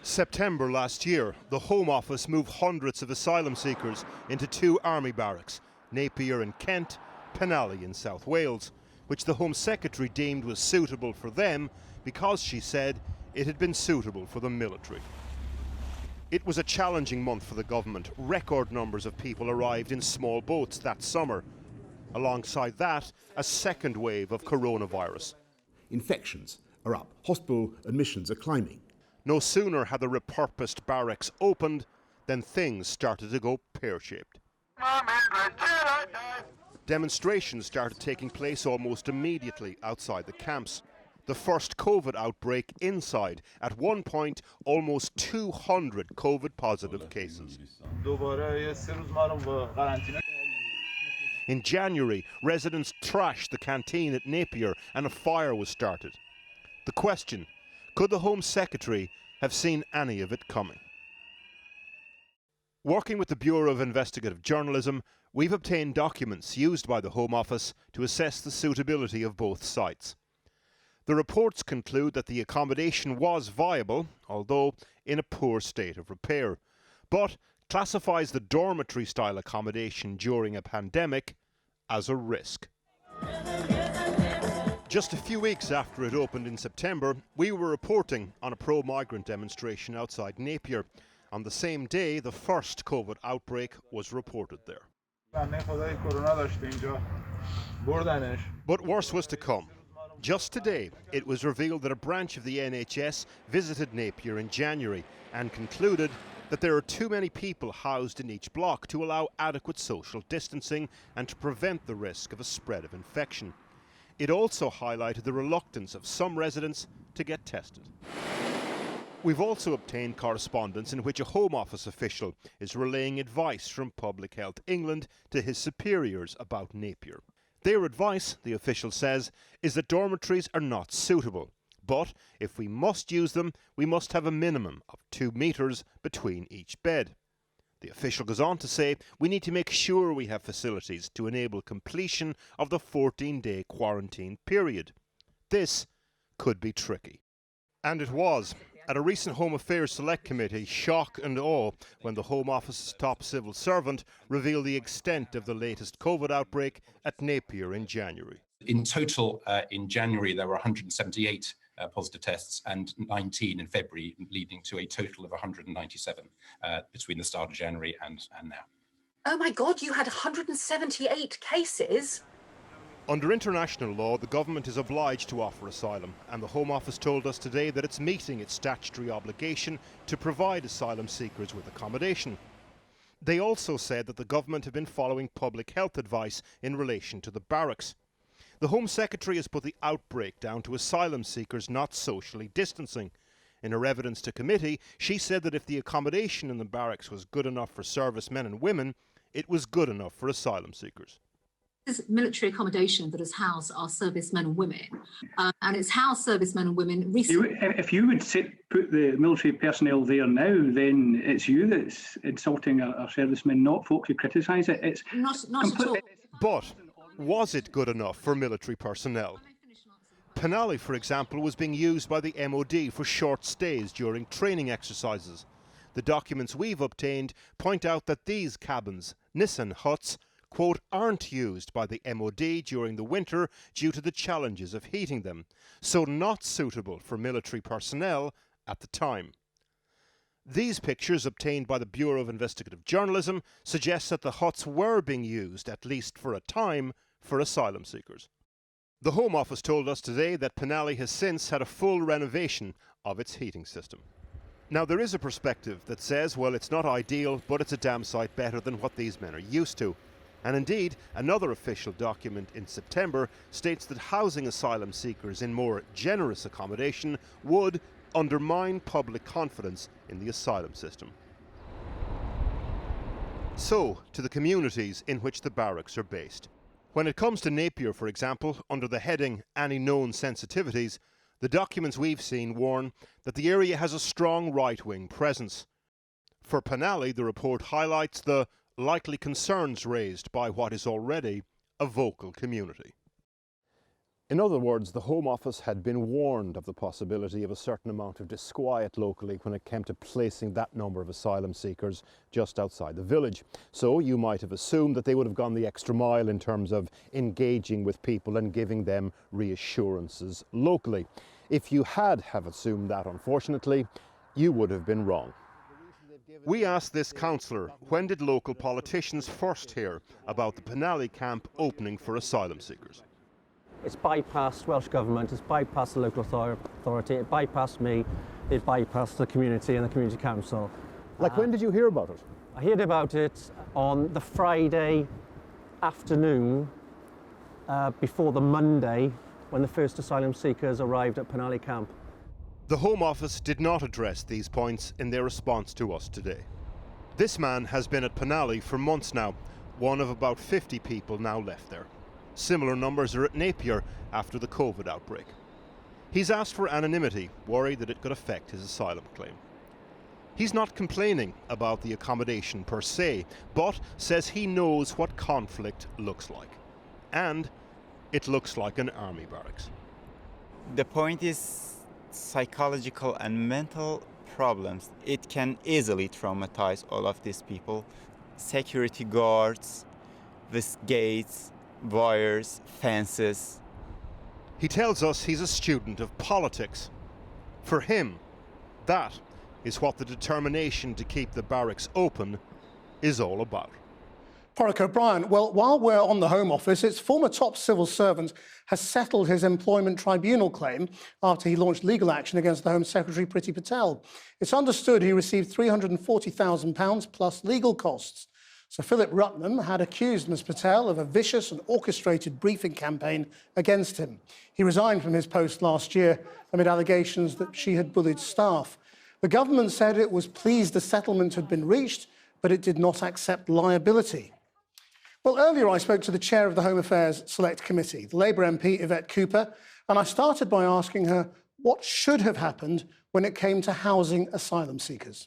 September last year, the Home Office moved hundreds of asylum seekers into two army barracks, Napier in Kent, Penally in South Wales, which the Home Secretary deemed was suitable for them because, she said, it had been suitable for the military. It was a challenging month for the government. Record numbers of people arrived in small boats that summer. Alongside that, a second wave of coronavirus. Infections are up. Hospital admissions are climbing. No sooner had the repurposed barracks opened than things started to go pear-shaped. Demonstrations started taking place almost immediately outside the camps. The first COVID outbreak inside. At one point, almost 200 COVID-positive cases. In January, residents trashed the canteen at Napier and a fire was started. The question: could the Home Secretary have seen any of it coming? Working with the Bureau of Investigative Journalism, we've obtained documents used by the Home Office to assess the suitability of both sites. The reports conclude that the accommodation was viable, although in a poor state of repair, but classifies the dormitory-style accommodation during a pandemic as a risk. Just a few weeks after it opened in September, we were reporting on a pro-migrant demonstration outside Napier. On the same day, the first COVID outbreak was reported there. But worse was to come. Just today, it was revealed that a branch of the NHS visited Napier in January and concluded that there are too many people housed in each block to allow adequate social distancing and to prevent the risk of a spread of infection. It also highlighted the reluctance of some residents to get tested. We've also obtained correspondence in which a Home Office official is relaying advice from Public Health England to his superiors about Napier. Their advice, the official says, is that dormitories are not suitable. But if we must use them, we must have a minimum of 2 metres between each bed. The official goes on to say we need to make sure we have facilities to enable completion of the 14-day quarantine period. This could be tricky. And it was. At a recent Home Affairs Select Committee, shock and awe when the Home Office's top civil servant revealed the extent of the latest COVID outbreak at Napier in January. In total, in January, there were 178 positive tests and 19 in February, leading to a total of 197 between the start of January and now. Oh my God, you had 178 cases? Under international law, the government is obliged to offer asylum, and the Home Office told us today that it's meeting its statutory obligation to provide asylum seekers with accommodation. They also said that the government had been following public health advice in relation to the barracks. The Home Secretary has put the outbreak down to asylum seekers not socially distancing. In her evidence to committee, she said that if the accommodation in the barracks was good enough for servicemen and women, it was good enough for asylum seekers. This military accommodation that has housed our servicemen and women, and it's housed servicemen and women recently. If you would put the military personnel there now, then it's you that's insulting our servicemen, not folks who criticise it. It's not at all. But was it good enough for military personnel? Penally, for example, was being used by the MOD for short stays during training exercises. The documents we've obtained point out that these cabins, Nissen huts, quote, aren't used by the MOD during the winter due to the challenges of heating them, so not suitable for military personnel at the time. These pictures obtained by the Bureau of Investigative Journalism suggest that the huts were being used, at least for a time, for asylum seekers. The Home Office told us today that Penally has since had a full renovation of its heating system. Now, there is a perspective that says, well, it's not ideal, but it's a damn sight better than what these men are used to. And indeed, another official document in September states that housing asylum seekers in more generous accommodation would undermine public confidence in the asylum system. So, to the communities in which the barracks are based. When it comes to Napier, for example, under the heading Any Known Sensitivities, the documents we've seen warn that the area has a strong right-wing presence. For Penally, the report highlights the likely concerns raised by what is already a vocal community. In other words, the Home Office had been warned of the possibility of a certain amount of disquiet locally when it came to placing that number of asylum seekers just outside the village. So you might have assumed that they would have gone the extra mile in terms of engaging with people and giving them reassurances locally. If you have assumed that, unfortunately, you would have been wrong. We asked this councillor, when did local politicians first hear about the Penally camp opening for asylum seekers? It's bypassed Welsh Government, it's bypassed the local authority, it bypassed me, it bypassed the community and the community council. Like, when did you hear about it? I heard about it on the Friday afternoon before the Monday when the first asylum seekers arrived at Penally camp. The Home Office did not address these points in their response to us today. This man has been at Penally for months now, one of about 50 people now left there. Similar numbers are at Napier after the COVID outbreak. He's asked for anonymity, worried that it could affect his asylum claim. He's not complaining about the accommodation per se, but says he knows what conflict looks like. And it looks like an army barracks. The point is psychological and mental problems. It can easily traumatize all of these people. Security guards, with gates, wires, fences. He tells us he's a student of politics. For him, that is what the determination to keep the barracks open is all about. Porrick O'Brien, well, while we're on the Home Office, its former top civil servant has settled his employment tribunal claim after he launched legal action against the Home Secretary Priti Patel. It's understood he received £340,000 plus legal costs. Sir Philip Rutnam had accused Ms Patel of a vicious and orchestrated briefing campaign against him. He resigned from his post last year amid allegations that she had bullied staff. The government said it was pleased the settlement had been reached, but it did not accept liability. Well, earlier I spoke to the chair of the Home Affairs Select Committee, the Labour MP Yvette Cooper, and I started by asking her what should have happened when it came to housing asylum seekers.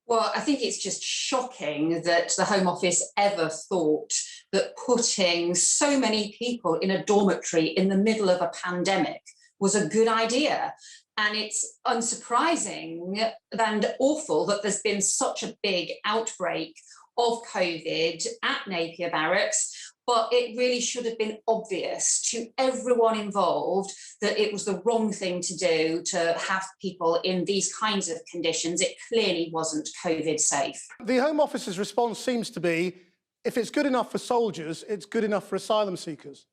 Well, I think it's just shocking that the Home Office ever thought that putting so many people in a dormitory in the middle of a pandemic was a good idea. And it's unsurprising and awful that there's been such a big outbreak of COVID at Napier Barracks, but it really should have been obvious to everyone involved that it was the wrong thing to do to have people in these kinds of conditions. It clearly wasn't COVID safe. The Home Office's response seems to be, if it's good enough for soldiers, it's good enough for asylum seekers.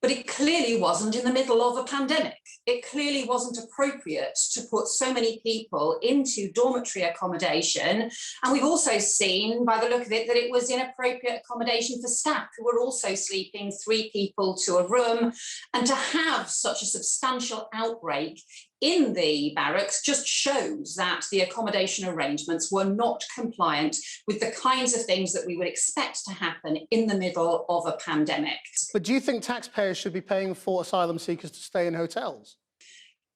But it clearly wasn't in the middle of a pandemic. It clearly wasn't appropriate to put so many people into dormitory accommodation. And we've also seen, by the look of it, that it was inappropriate accommodation for staff who were also sleeping 3 people to a room. And to have such a substantial outbreak in the barracks just shows that the accommodation arrangements were not compliant with the kinds of things that we would expect to happen in the middle of a pandemic. But do you think taxpayers should be paying for asylum seekers to stay in hotels?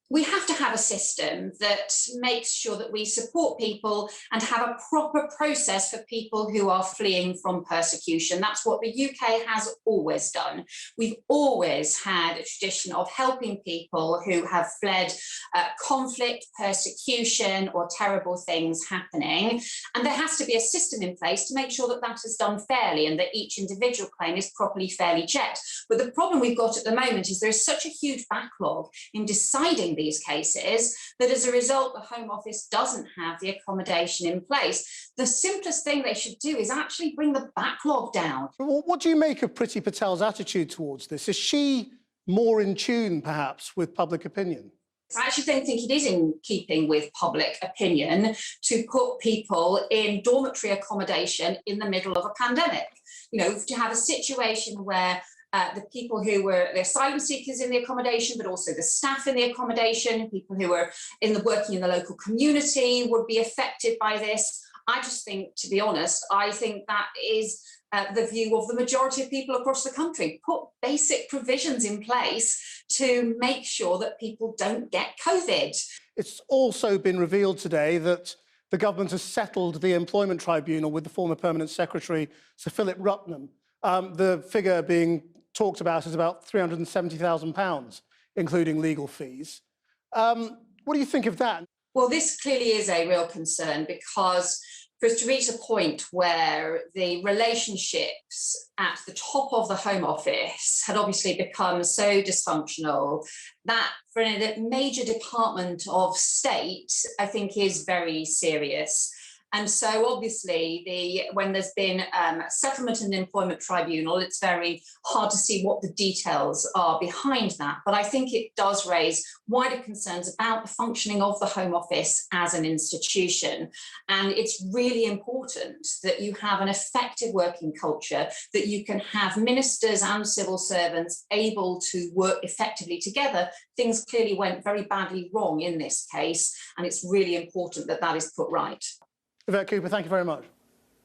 We have to have a system that makes sure that we support people and have a proper process for people who are fleeing from persecution. That's what the UK has always done. We've always had a tradition of helping people who have fled conflict, persecution, or terrible things happening. And there has to be a system in place to make sure that that is done fairly and that each individual claim is properly fairly checked. But the problem we've got at the moment is there's such a huge backlog in deciding these cases that as a result the Home Office doesn't have the accommodation in place. The simplest thing they should do is actually bring the backlog down. What do you make of Priti Patel's attitude towards this? Is she more in tune perhaps with public opinion? I actually don't think it is in keeping with public opinion to put people in dormitory accommodation in the middle of a pandemic. You know, to have a situation where the people who were the asylum seekers in the accommodation, but also the staff in the accommodation, people who were working in the local community would be affected by this. I just think, to be honest, I think that is the view of the majority of people across the country. Put basic provisions in place to make sure that people don't get COVID. It's also been revealed today that the government has settled the employment tribunal with the former Permanent Secretary, Sir Philip Rutnam, the figure being talked about as about £370,000, including legal fees. What do you think of that? Well, this clearly is a real concern, because for us to reach a point where the relationships at the top of the Home Office had obviously become so dysfunctional, that for a major department of state, I think is very serious. And so obviously when there's been a settlement and employment tribunal, it's very hard to see what the details are behind that. But I think it does raise wider concerns about the functioning of the Home Office as an institution. And it's really important that you have an effective working culture, that you can have ministers and civil servants able to work effectively together. Things clearly went very badly wrong in this case, and it's really important that that is put right. Yvette Cooper, thank you very much.